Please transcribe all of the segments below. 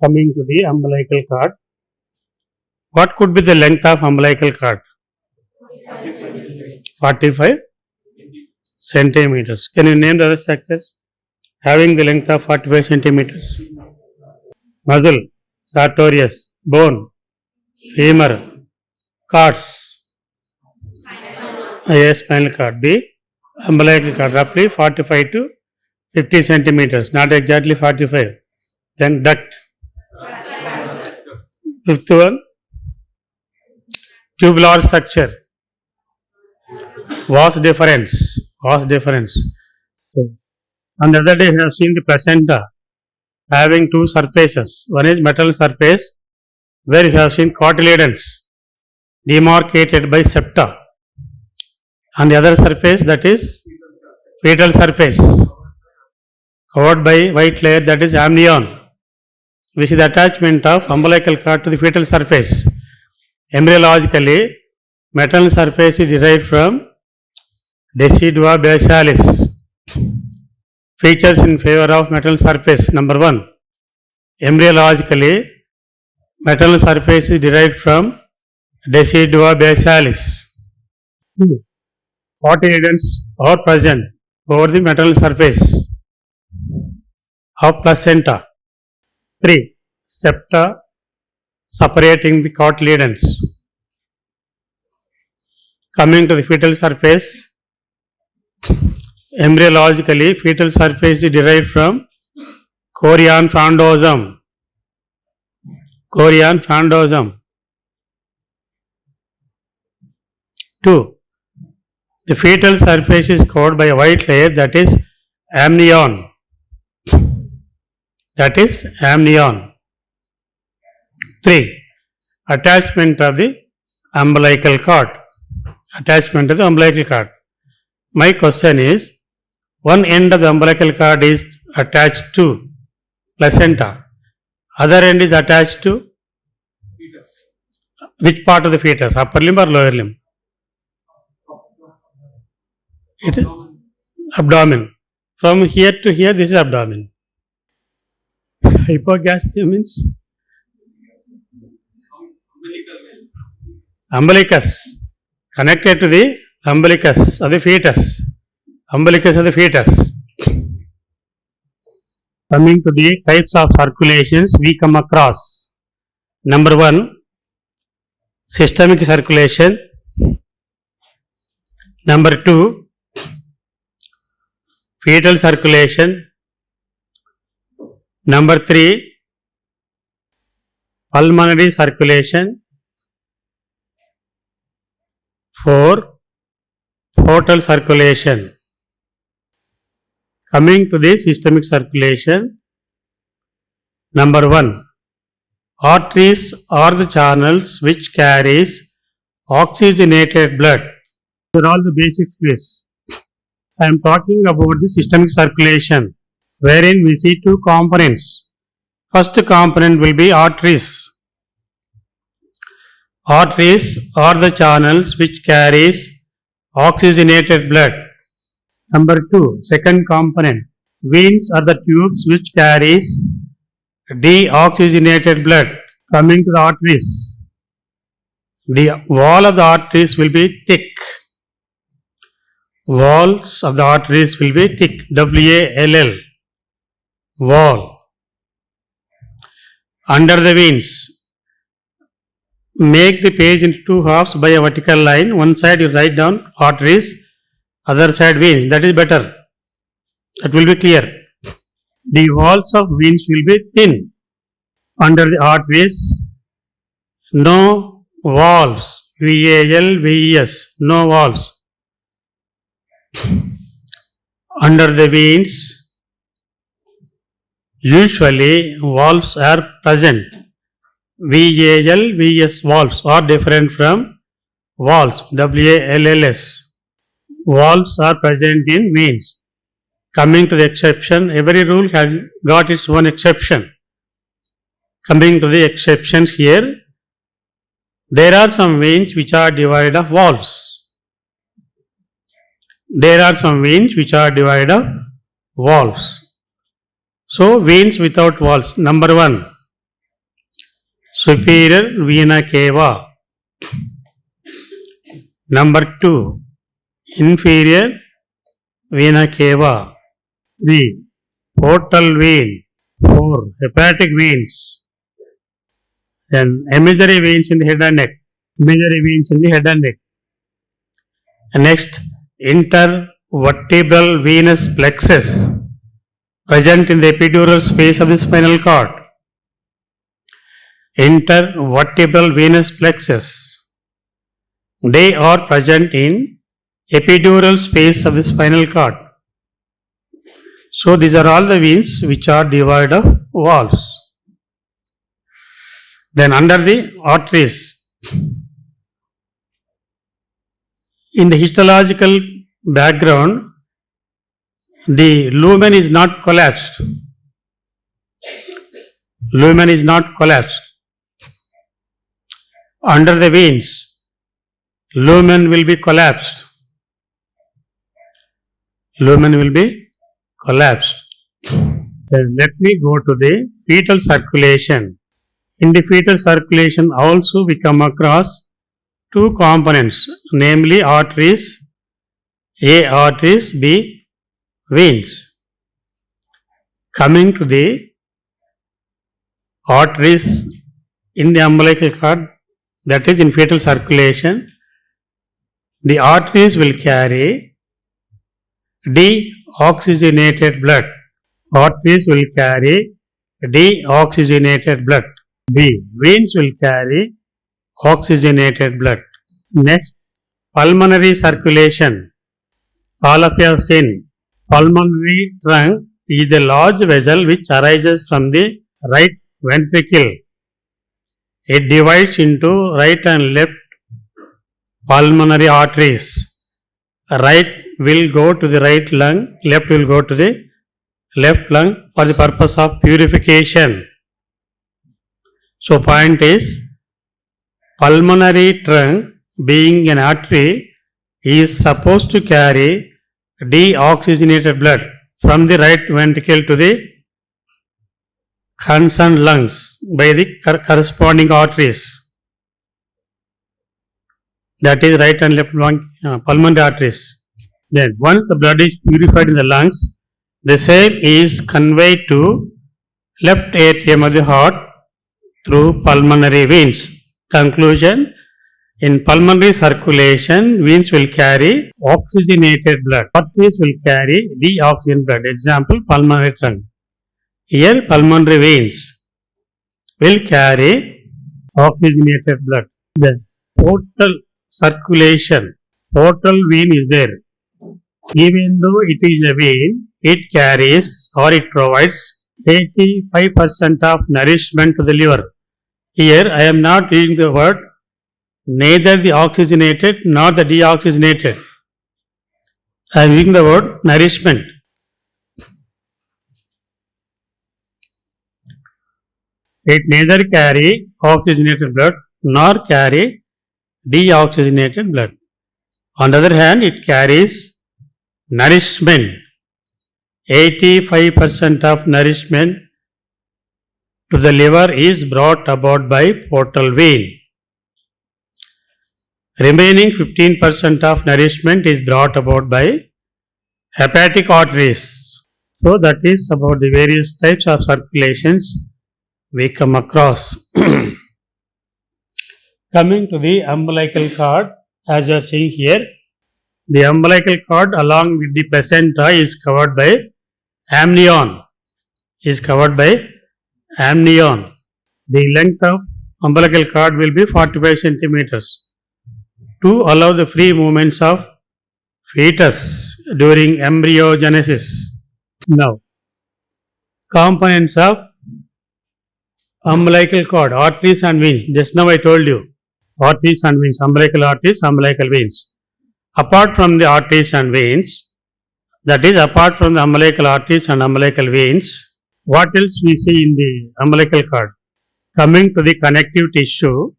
Coming to the umbilical cord. What could be the length of umbilical cord? 45 centimeters. Can you name the other structures having the length of 45 centimeters? Muscle, sartorius, bone, femur, cords, A, spinal cord. B, umbilical cord, roughly 45 to 50 centimeters, not exactly 45. Then duct. Fifth one, tubular structure. Vas deferens. Vas deferens. On the other day, we have seen the placenta having two surfaces. One is metal surface, where you have seen cotyledons demarcated by septa. On the other surface, that is fetal surface, covered by white layer, that is amnion, which is the attachment of umbilical cord to the fetal surface. Embryologically, metal surface is derived from decidua basalis. Features in favor of metal surface. Number 1. Embryologically, metal surface is derived from decidua basalis. 2. Cotyledons are present over the metal surface of placenta. 3. Septa separating the cotyledons. Coming to the fetal surface, embryologically, fetal surface is derived from chorion frondosum. Chorion frondosum. 2. The fetal surface is covered by a white layer, that is amnion. That is amnion. 3. Attachment of the umbilical cord. Attachment of the umbilical cord. My question is, one end of the umbilical cord is attached to placenta. Other end is attached to which part of the fetus? Upper limb or lower limb? It is abdomen. From here to here, this is abdomen. Hypogastrium means umbilicus. Connected to the umbilicus of the fetus. Umbilicus of the fetus. Coming to the types of circulations we come across. Number 1, systemic circulation. Number 2, fetal circulation. Number 3, pulmonary circulation. 4, portal circulation. Coming to the systemic circulation. Number 1, arteries are the channels which carries oxygenated blood. These are all the basics, please. I am talking about the systemic circulation, wherein we see two components. First component will be arteries. Arteries are the channels which carries oxygenated blood. Number 2, second component, veins are the tubes which carries deoxygenated blood. Coming to the arteries, the wall of the arteries will be thick. Walls of the arteries will be thick. W-A-L-L. Wall. Under the veins, make the page into two halves by a vertical line. One side you write down arteries, other side veins. That is better. That will be clear. The walls of veins will be thin. Under the arteries, no walls. V-A-L-V-E-S. No walls. Under the veins, usually valves are present. V-A-L-V-S valves are different from valves. W-A-L-L-S. Valves are present in veins. Coming to the exception, every rule has got its own exception. Coming to the exceptions here, there are some veins which are devoid of valves. There are some veins which are devoid of valves. So, veins without valves. Number 1, superior vena cava. Number 2, inferior vena cava. 3, portal vein. 4, hepatic veins. Then emissary veins in the head and neck. Emissary veins in the head and neck. And next, intervertebral venous plexus present in the epidural space of the spinal cord. Intervertebral venous plexus. They are present in epidural space of the spinal cord. So these are all the veins which are devoid of valves. Then under the arteries, in the histological background, the lumen is not collapsed. Lumen is not collapsed. Under the veins, lumen will be collapsed. Lumen will be collapsed. Then let me go to the fetal circulation. In the fetal circulation also we come across two components, namely arteries, A arteries, B veins. Coming to the arteries in the umbilical cord, that is in fetal circulation, the arteries will carry deoxygenated blood. Arteries will carry deoxygenated blood. B. Veins will carry oxygenated blood. Next, pulmonary circulation. All of you have seen pulmonary trunk is a large vessel which arises from the right ventricle. It divides into right and left pulmonary arteries. Right will go to the right lung, left will go to the left lung for the purpose of purification. So point is, pulmonary trunk being an artery is supposed to carry deoxygenated blood from the right ventricle to the concerned lungs by the corresponding arteries. That is right and left lung, pulmonary arteries. Then once the blood is purified in the lungs, the same is conveyed to left atrium of the heart through pulmonary veins. Conclusion, in pulmonary circulation, veins will carry oxygenated blood. Arteries will carry deoxygenated blood. Example, pulmonary trunk. Here, pulmonary veins will carry oxygenated blood. Then, portal circulation. Portal vein is there. Even though it is a vein, it carries or it provides 85% of nourishment to the liver. Here, I am not using the word neither the oxygenated nor the deoxygenated. I am using the word nourishment. It neither carry oxygenated blood nor carry deoxygenated blood. On the other hand, it carries nourishment. 85% of nourishment to the liver is brought about by portal vein. Remaining 15% of nourishment is brought about by hepatic arteries. So that is about the various types of circulations we come across. Coming to the umbilical cord, as you are seeing here, the umbilical cord along with the placenta is covered by amnion. The length of umbilical cord will be 45 centimeters to allow the free movements of fetus during embryogenesis. Now, components of umbilical cord, arteries and veins. Just now I told you, arteries and veins, umbilical arteries, umbilical veins. Apart from the arteries and veins, that is apart from the umbilical arteries and umbilical veins, what else we see in the umbilical cord? Coming to the connective tissue,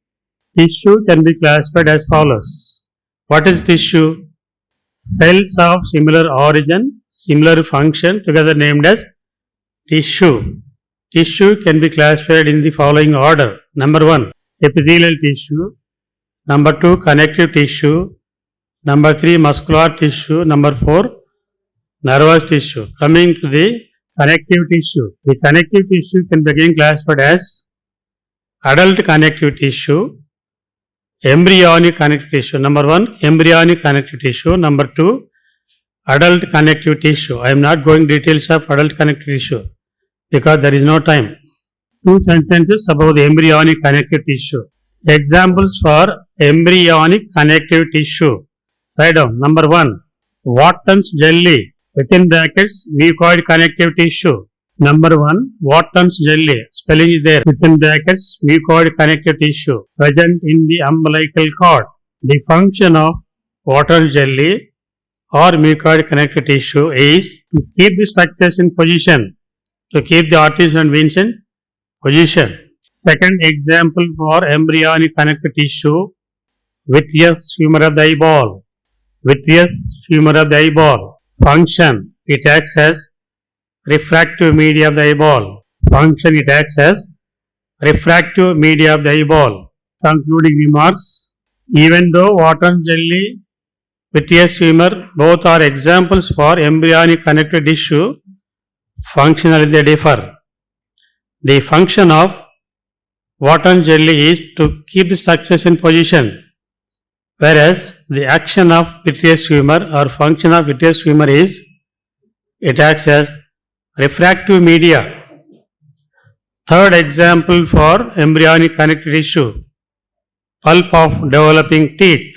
tissue can be classified as follows. What is tissue? Cells of similar origin, similar function, together named as tissue. tissue can be classified in the following order. Number 1, epithelial tissue. Number 2, connective tissue. Number 3, muscular tissue. Number 4, nervous tissue. Coming to the connective tissue. The connective tissue can be again classified as adult connective tissue, embryonic connective tissue. Number 1, embryonic connective tissue. Number 2, adult connective tissue. I am not going details of adult connective tissue because there is no time. 2 sentences about the embryonic connective tissue. Examples for embryonic connective tissue. Write down. Number 1, Wharton's jelly, within brackets, mucoid connective tissue. Number 1, Wharton's jelly, spelling is there, within brackets, mucoid connective tissue, present in the umbilical cord. The function of Wharton's jelly or mucoid connective tissue is to keep the structures in position, to keep the arteries and veins in position. Second example for embryonic connective tissue, vitreous humor of the eyeball. Vitreous humor of the eyeball. Function, it acts as refractive media of the eyeball. Function, it acts as refractive media of the eyeball. Concluding remarks, even though Wharton's jelly, vitreous humor, both are examples for embryonic connective tissue, functionally they differ. The function of Wharton's jelly is to keep the structures in position, whereas the action of vitreous humor or function of vitreous humor is it acts as refractive media. Third example for embryonic connective tissue, pulp of developing teeth.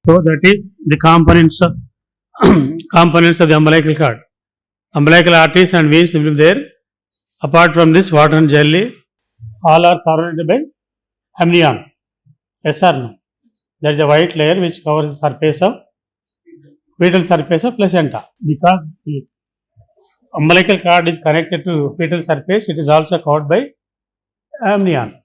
So that is the components of the umbilical cord. Umbilical arteries and veins will be there. Apart from this, Wharton's jelly, all are surrounded by amnion. Yes or no? There is a white layer which covers the surface of fetal surface of placenta. Because the umbilical cord is connected to fetal surface, it is also covered by amnion.